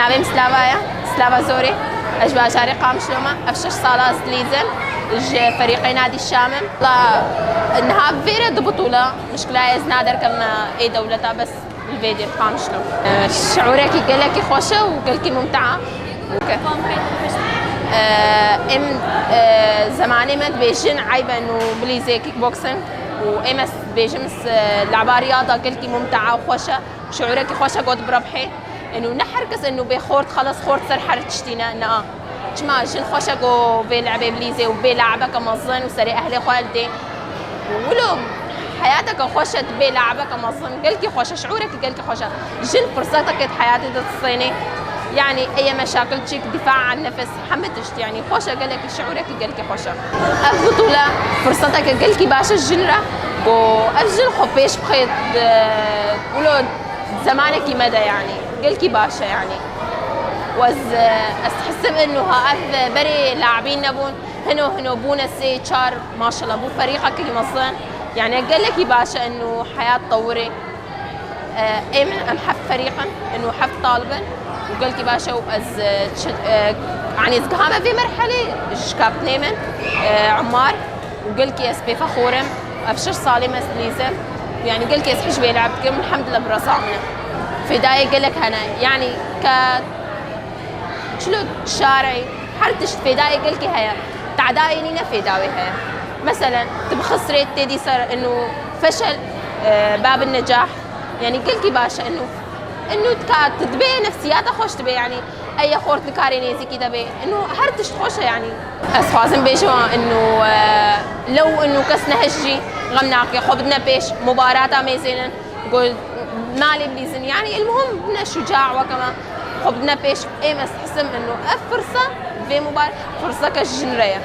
نابم سلافا زوري أجبا شاري قام شلوما أفشش صالة زليزن فريقي نادي الشامم لا إنها فيرا دو بطولة مشكلة إذ نادر كما أي دولة بس الفيديو قام شلو شعورك يقلك خوشة وقلك ممتعة ام زماني مت بيجن عيبة إنه بليزي كيك بوكسينج وامس بيجمس لعبة رياضة قلكي ممتعة وخوشة شعورك خوشة قد بربحي انه نحركز انه بخورت خلص خورت سر حرتشتينا انه جما جن خوشة قو بلعبة بليزي وبلعبة كمظن وسري اهلي خالدي ولو حياتك خوشة بلعبة كمظن قلكي خوشة شعورك قلكي خوشة جن فرصتك حياتي تصيني يعني اي مشاكل تشيك دفاع عن النفس حمتشت يعني خوشه قالك شعورك قالك خوشه بطوله فرصتك قالك باشا الجنره وافجل خبيش بخيط ولو زمانك مدى يعني قالك باشا يعني واز استحسب انه هاذ بري لاعبين نبون هنو بونا سي تشار ما شاء الله بو فريقك يمصن يعني قالك باشا انه حياه تطوري ايمن امحف فريقا انه حف طالبا وقلت باشا وأز يعني زقهامة في مرحلة شكاب نيمن عمار وقلت يس بفخورم أبشر صالي مسليزم يعني قلت يس حش بيلعبكم الحمد لله برصامنا في داية قلك هنا يعني شلو شارعي حرتش في داية قلك هيا تعداي لينا في داوي هيا مثلا تبخسرت تدي صار إنه فشل باب النجاح يعني قلت باشا انه تدبي نفسياتها خوش تبي يعني اي خورت لكارينيزي كده بي انه هرتش خوشه يعني اسفازم بيجوا انه لو انه كسنا هجي غمناك خبدنا بيش مباراة ميزين قول مالي بليزن يعني المهم بدنا شجاع وكما خبدنا بيش اي مس حسم انه فرصة في مباراة فرصة كالجنرية